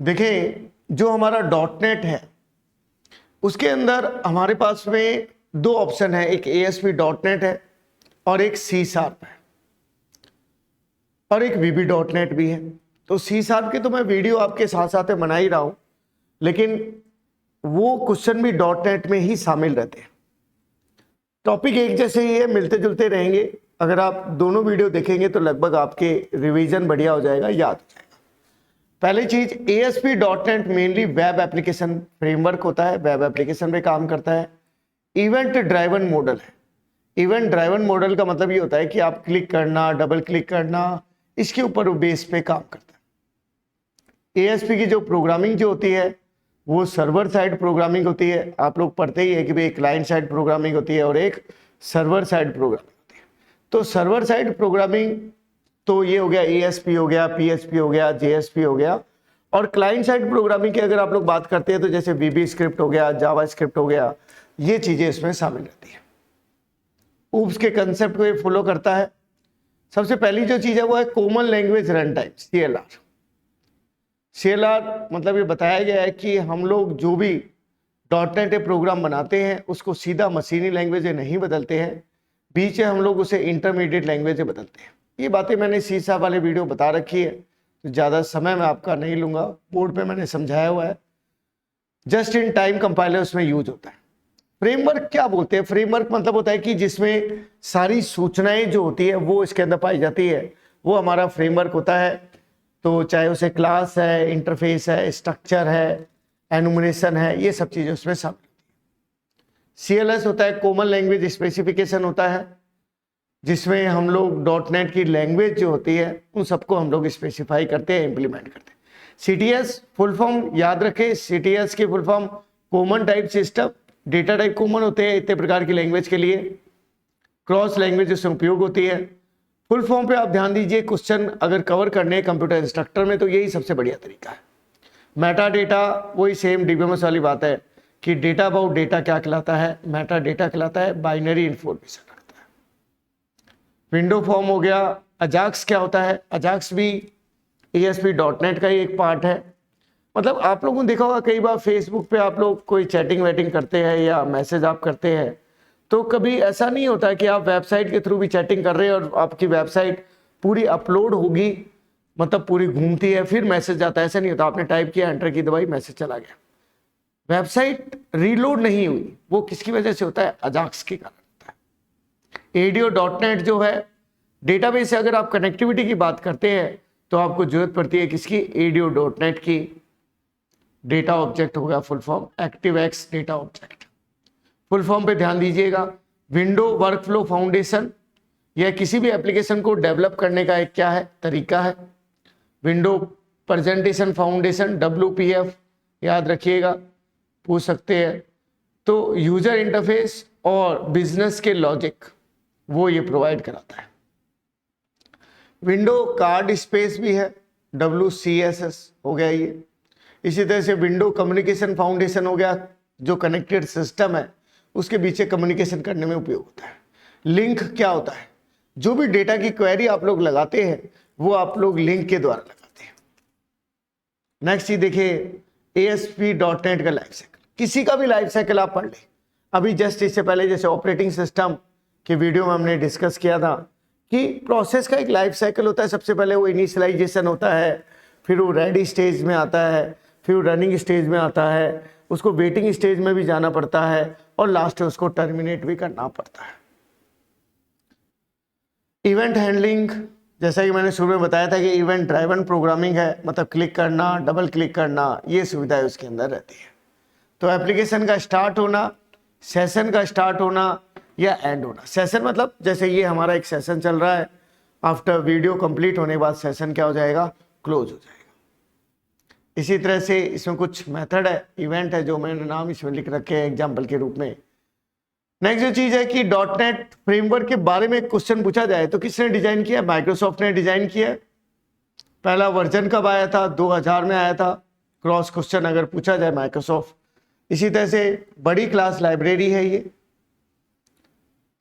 देखिए, जो हमारा डॉट नेट है उसके अंदर हमारे पास में दो ऑप्शन है, एक ASP डॉट नेट है और एक C# है और एक VB डॉट नेट भी है। तो C# के तो मैं वीडियो आपके साथ साथ बना ही रहा हूं, लेकिन वो क्वेश्चन भी डॉट नेट में ही शामिल रहते हैं। टॉपिक एक जैसे ही है, मिलते जुलते रहेंगे। अगर आप दोनों वीडियो देखेंगे तो लगभग आपके रिवीजन बढ़िया हो जाएगा, याद हो जाएगा। पहली चीज, ASP dot net mainly web application framework होता है, वेब एप्लीकेशन पे काम करता है। इवेंट ड्राइवन मॉडल है। इवेंट ड्राइवन मॉडल का मतलब ये होता है कि आप क्लिक करना, डबल क्लिक करना, इसके ऊपर वो बेस पे काम करता है। ASP की जो प्रोग्रामिंग जो होती है वो सर्वर साइड प्रोग्रामिंग होती है। आप लोग पढ़ते ही है कि भाई एक क्लाइंट साइड प्रोग्रामिंग होती है और एक सर्वर साइड प्रोग्रामिंग होती है। तो सर्वर साइड प्रोग्रामिंग तो ये हो गया, ASP हो गया, PHP हो गया, JSP हो गया। और क्लाइंट साइड प्रोग्रामिंग की अगर आप लोग बात करते हैं तो जैसे VB स्क्रिप्ट हो गया, जावा स्क्रिप्ट हो गया, ये चीजें इसमें शामिल रहती है। ऊप्स के कंसेप्ट को ये फॉलो करता है। सबसे पहली जो चीज है वो है common language run time, CLR। CLR मतलब ये बताया गया है कि हम लोग जो भी डॉट नेट प्रोग्राम बनाते हैं उसको सीधा मशीनी लैंग्वेज नहीं बदलते हैं, बीच में हम लोग उसे इंटरमीडिएट लैंग्वेज बदलते हैं। ये बातें मैंने C# वाले वीडियो बता रखी है, तो ज़्यादा समय मैं आपका नहीं लूंगा, बोर्ड पे मैंने समझाया हुआ है। जस्ट इन टाइम कंपाइलर उसमें यूज होता है। फ्रेमवर्क क्या बोलते हैं? फ्रेमवर्क मतलब होता है कि जिसमें सारी सूचनाएं जो होती है वो इसके अंदर पाई जाती है, वो हमारा फ्रेमवर्क होता है। तो चाहे उसे क्लास है, इंटरफेस है, स्ट्रक्चर है, एनुमरेशन है, ये सब चीजें उसमें शामिल होती है। CLS होता है कॉमन लैंग्वेज स्पेसिफिकेशन होता है, जिसमें हम लोग डॉट नेट की लैंग्वेज जो होती है उन सबको हम लोग स्पेसिफाई करते हैं, इंप्लीमेंट करते हैं। CTS फुल फॉर्म याद रखें, CTS की full form common type system, data type common होते हैं इतने प्रकार की लैंग्वेज के लिए, क्रॉस लैंग्वेज उसमें उपयोग होती है। फुल फॉर्म पे आप ध्यान दीजिए, क्वेश्चन अगर कवर करने हैं कंप्यूटर इंस्ट्रक्टर में तो यही सबसे बढ़िया तरीका है। मेटा डेटा वही सेम DBMS वाली बात है कि डेटा अबाउट डेटा क्या कहलाता है, मेटा डेटा कहलाता है, बाइनरी इंफॉर्मेशन रखता है। विंडो फॉर्म हो गया। अजाक्स क्या होता है? अजाक्स भी ASP डॉट नेट का ही एक पार्ट है। मतलब आप लोगों ने देखा होगा कई बार फेसबुक पे आप लोग कोई चैटिंग वैटिंग करते हैं या मैसेज आप करते हैं, तो कभी ऐसा नहीं होता कि आप वेबसाइट के थ्रू भी चैटिंग कर रहे हैं और आपकी वेबसाइट पूरी अपलोड होगी, मतलब पूरी घूमती है, फिर मैसेज जाता है। ऐसा नहीं होता, आपने टाइप किया, एंटर की दबाई, मैसेज चला गया। वेबसाइट रीलोड नहीं हुई, वो किसकी वजह से होता है? अजाक्स के कारण होता है। एडियो डॉट नेट जो है डेटाबेस से अगर आप कनेक्टिविटी की बात करते हैं तो आपको जरूरत पड़ती है किसकी? एडियो डॉट नेट की। डेटा ऑब्जेक्ट हो गया full form, ActiveX data object. Full form पे ध्यान दीजिएगा। विंडो वर्कफ्लो फाउंडेशन, यह किसी भी एप्लीकेशन को डेवलप करने का एक क्या है? तरीका है। विंडो प्रेजेंटेशन फाउंडेशन, WPF याद रखिएगा, पूछ सकते हैं। तो यूजर इंटरफेस और बिजनेस के लॉजिक वो ये प्रोवाइड कराता है। विंडो कार्ड स्पेस भी है, WCSS हो गया ये। इसी तरह से विंडो कम्युनिकेशन फाउंडेशन हो गया, जो कनेक्टेड सिस्टम है उसके बीच कम्युनिकेशन करने में उपयोग होता है। लिंक क्या होता है? जो भी डेटा की क्वेरी आप लोग लगाते हैं वो आप लोग लिंक के द्वारा लगाते हैं। नेक्स्ट चीज देखिए, ASP डॉट नेट का लाइफ साइकिल। किसी का भी लाइफ साइकिल आप पढ़ लें। अभी जस्ट इससे पहले जैसे ऑपरेटिंग सिस्टम के वीडियो में हमने डिस्कस किया था कि प्रोसेस का एक लाइफ साइकिल होता है। सबसे पहले वो इनिशियलाइजेशन होता है, फिर वो रेडी स्टेज में आता है, फिर वो रनिंग स्टेज में आता है, उसको वेटिंग स्टेज में भी जाना पड़ता है और लास्ट में उसको टर्मिनेट भी करना पड़ता है। इवेंट हैंडलिंग, जैसा कि मैंने शुरू में बताया था कि इवेंट ड्राइवन प्रोग्रामिंग है, मतलब क्लिक करना, डबल क्लिक करना, ये सुविधाएं उसके अंदर रहती है। तो एप्लीकेशन का स्टार्ट होना, सेशन का स्टार्ट होना या एंड होना। सेशन मतलब जैसे ये हमारा एक सेशन चल रहा है, आफ्टर वीडियो कंप्लीट होने के बाद सेशन क्या हो जाएगा? क्लोज हो जाएगा। इसी तरह से इसमें कुछ मेथड है, इवेंट है, जो मैंने नाम इसमें लिख रखे हैं एग्जाम्पल के रूप में। नेक्स्ट जो चीज है कि डॉट नेट फ्रेमवर्क के बारे में क्वेश्चन पूछा जाए तो किसने डिजाइन किया? माइक्रोसॉफ्ट ने डिजाइन किया। पहला वर्जन कब आया था? 2000 में आया था। क्रॉस क्वेश्चन अगर पूछा जाए माइक्रोसॉफ्ट। इसी तरह से बड़ी क्लास लाइब्रेरी है ये।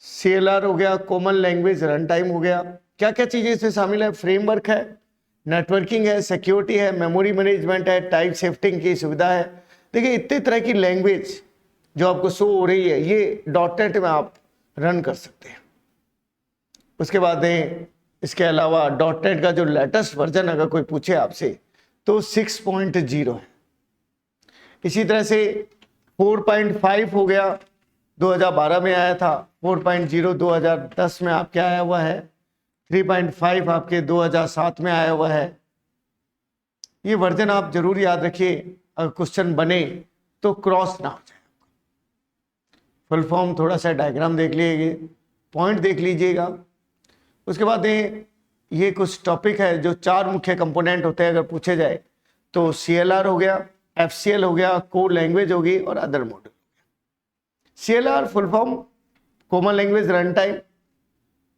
CLR हो गया, कॉमन लैंग्वेज रन टाइम हो गया। क्या क्या चीजें इसमें शामिल है? फ्रेमवर्क है, नेटवर्किंग है, सिक्योरिटी है, मेमोरी मैनेजमेंट है, टाइप शिफ्टिंग की सुविधा है। देखिए इतने तरह की लैंग्वेज जो आपको शो हो रही है ये .NET में आप रन कर सकते हैं। उसके बाद इसके अलावा .NET का जो लेटेस्ट वर्जन अगर कोई पूछे आपसे तो 6.0 है। इसी तरह से 4.5 हो गया, 2012 में आया था। 4.0 2010 में आपके आया हुआ है। 3.5 आपके 2007 में आया हुआ है। ये वर्जन आप जरूर याद रखिए, अगर क्वेश्चन बने तो क्रॉस ना हो जाए। फुल फॉर्म थोड़ा सा डायग्राम देख लीजिए, पॉइंट देख लीजिएगा। उसके बाद ये कुछ टॉपिक है जो 4 मुख्य कंपोनेंट होते हैं अगर पूछे जाए तो CLR हो गया, FCL हो गया, कोर लैंग्वेज होगी और other module. CLR full form common language run time,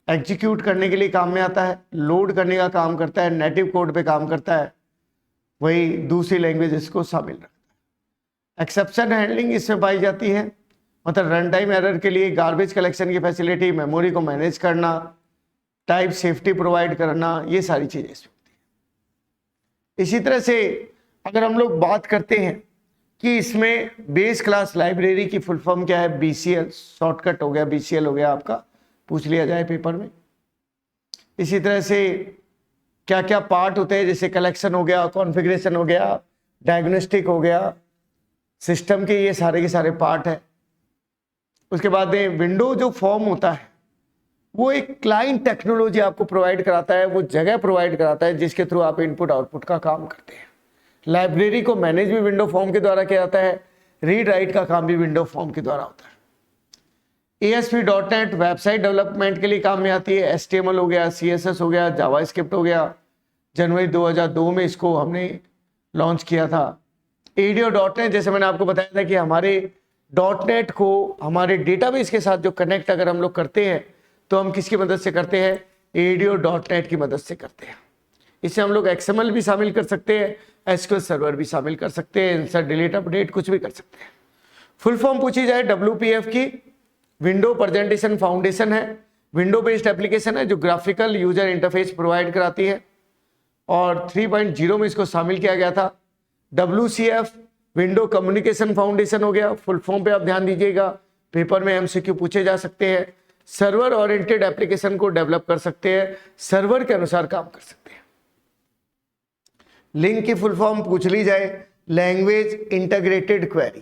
execute करने के लिए काम में आता है, लोड करने का काम करता है, नेटिव कोड पे काम करता है, वही दूसरी लैंग्वेज इसको शामिल रखता है। एक्सेप्शन हैंडलिंग इसमें पाई जाती है, मतलब रन टाइम एरर के लिए गार्बेज कलेक्शन की फैसिलिटी, मेमोरी को मैनेज करना, टाइप सेफ्टी प्रोवाइड करना, ये सारी चीजें इसमें होती है। इसी तरह से अगर हम लोग बात करते हैं कि इसमें बेस क्लास लाइब्रेरी की फुल फॉर्म क्या है, BCL, शॉर्टकट हो गया, BCL हो गया, आपका पूछ लिया जाए पेपर में। इसी तरह से क्या क्या पार्ट होते हैं, जैसे कलेक्शन हो गया, कॉन्फ़िगरेशन हो गया, डायग्नोस्टिक हो गया, सिस्टम के ये सारे के सारे पार्ट है। उसके बाद विंडो जो फॉर्म होता है वो एक क्लाइंट टेक्नोलॉजी आपको प्रोवाइड कराता है, वो जगह प्रोवाइड कराता है जिसके थ्रू आप इनपुट आउटपुट का काम करते हैं। लाइब्रेरी को मैनेज भी विंडो फॉर्म के द्वारा किया जाता है, रीड राइट का काम भी विंडो फॉर्म के द्वारा होता है। ASP.NET वेबसाइट डेवलपमेंट के लिए काम में आती है। HTML हो गया, CSS हो गया, जावास्क्रिप्ट हो गया। जनवरी 2002 में इसको हमने लॉन्च किया था। ADO.NET, जैसे मैंने आपको बताया था कि हमारे .NET को हमारे डेटाबेस के साथ जो कनेक्ट अगर हम लोग करते हैं तो हम किसकी मदद से करते हैं, ADO.NET की मदद से करते हैं। इससे हम लोग XML भी शामिल कर सकते हैं, SQL सर्वर भी शामिल कर सकते हैं, इंसर्ट डिलीट अपडेट कुछ भी कर सकते हैं। फुल फॉर्म पूछी जाए WPF की, विंडो प्रेजेंटेशन फाउंडेशन है, विंडो बेस्ड एप्लीकेशन है जो ग्राफिकल यूजर इंटरफेस प्रोवाइड कराती है, और 3.0 में इसको शामिल किया गया था। WCF विंडो कम्युनिकेशन फाउंडेशन हो गया। फुल फॉर्म पे आप ध्यान दीजिएगा, पेपर में MCQ पूछे जा सकते हैं। सर्वर ओरिएंटेड एप्लीकेशन को डेवलप कर सकते हैं, सर्वर के अनुसार काम कर सकते हैं। लिंक की फुल फॉर्म पूछ ली जाए, लैंग्वेज इंटीग्रेटेड क्वेरी,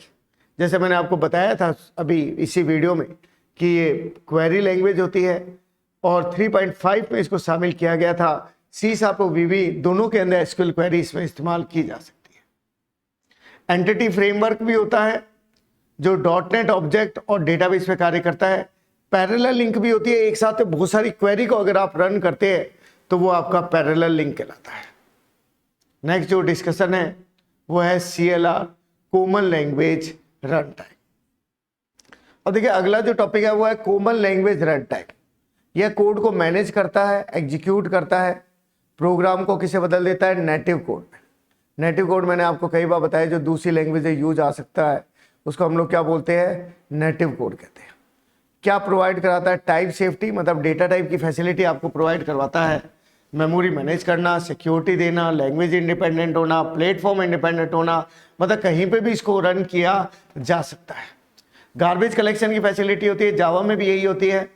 जैसे मैंने आपको बताया था अभी इसी वीडियो में कि ये क्वेरी लैंग्वेज होती है, और 3.5 में इसको शामिल किया गया था। C# और VB दोनों के अंदर SQL क्वेरी इसमें इस्तेमाल की जा सकती है। एंटिटी फ्रेमवर्क भी होता है जो .NET ऑब्जेक्ट और डेटाबेस पे कार्य करता है। पैरेलल लिंक भी होती है, एक साथ बहुत सारी क्वेरी को अगर आप रन करते हैं तो वो आपका पैरेलल लिंक कहलाता है। नेक्स्ट जो डिस्कशन है वो है CLR, common language run time. अब देखिए अगला जो टॉपिक है वो है कॉमन लैंग्वेज रन टाइम। यह कोड को मैनेज करता है, एग्जीक्यूट करता है, प्रोग्राम को किसे बदल देता है, नेटिव कोड में। नेटिव कोड मैंने आपको कई बार बताया जो दूसरी लैंग्वेज से यूज आ सकता है उसको हम लोग क्या बोलते हैं, नेटिव कोड कहते हैं। क्या प्रोवाइड कराता है, टाइप सेफ्टी, मतलब डेटा टाइप की फैसिलिटी आपको प्रोवाइड करवाता है, मेमोरी मैनेज करना, सिक्योरिटी देना, लैंग्वेज इंडिपेंडेंट होना, प्लेटफॉर्म इंडिपेंडेंट होना, मतलब कहीं पे भी इसको रन किया जा सकता है। गार्बेज कलेक्शन की फैसिलिटी होती है, जावा में भी यही होती है।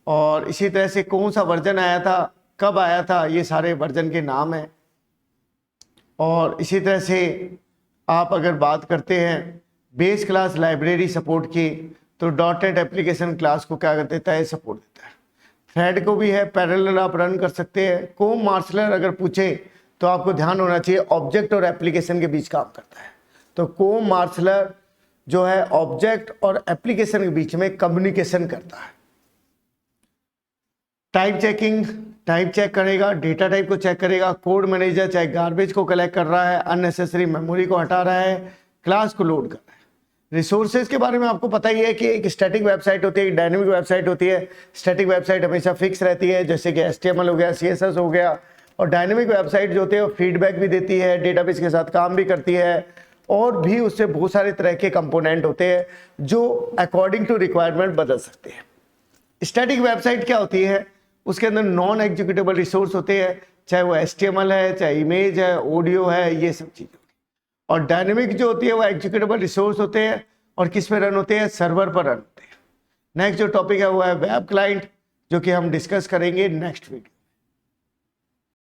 और इसी तरह से कौन सा वर्जन आया था, कब आया था, ये सारे वर्जन के नाम हैं। और इसी तरह से आप अगर बात करते हैं बेस क्लास लाइब्रेरी सपोर्ट की तो .NET एप्लीकेशन क्लास को क्या कर देता है, सपोर्ट देता है। थ्रेड को भी है, पैरेलल आप रन कर सकते हैं। कोम मार्शलर अगर पूछे तो आपको ध्यान होना चाहिए ऑब्जेक्ट और एप्लीकेशन के बीच काम करता है। तो कोम मार्शलर जो है ऑब्जेक्ट और एप्लीकेशन के बीच में कम्युनिकेशन करता है। टाइप चेकिंग, टाइप चेक करेगा, डेटा टाइप को चेक करेगा। कोड मैनेजर चाहे गार्बेज को कलेक्ट कर रहा है, अननेसेसरी मेमोरी को हटा रहा है, क्लास को लोड कर रहा है। रिसोर्सेज के बारे में आपको पता ही है कि एक स्टैटिक वेबसाइट होती है, एक डायनेमिक वेबसाइट होती है। स्टैटिक वेबसाइट हमेशा फिक्स रहती है, जैसे कि HTML हो गया, CSS हो गया। और डायनेमिक वेबसाइट जो होती है वो फीडबैक भी देती है, डेटाबेस के साथ काम भी करती है, और भी उससे बहुत सारे तरह के कंपोनेंट होते हैं जो अकॉर्डिंग टू रिक्वायरमेंट बदल सकते हैं। स्टैटिक वेबसाइट क्या होती है, उसके अंदर नॉन एग्जीक्यूटेबल रिसोर्स होते हैं, चाहे वो HTML है, चाहे इमेज है, ऑडियो है, ये सब चीज़ें। और डायनेमिक जो होती है वो एग्जीक्यूटेबल रिसोर्स होते हैं और किस पे रन होते हैं, सर्वर पर रन होते हैं। नेक्स्ट जो टॉपिक है वो है वेब क्लाइंट, जो कि हम डिस्कस करेंगे नेक्स्ट वीडियो।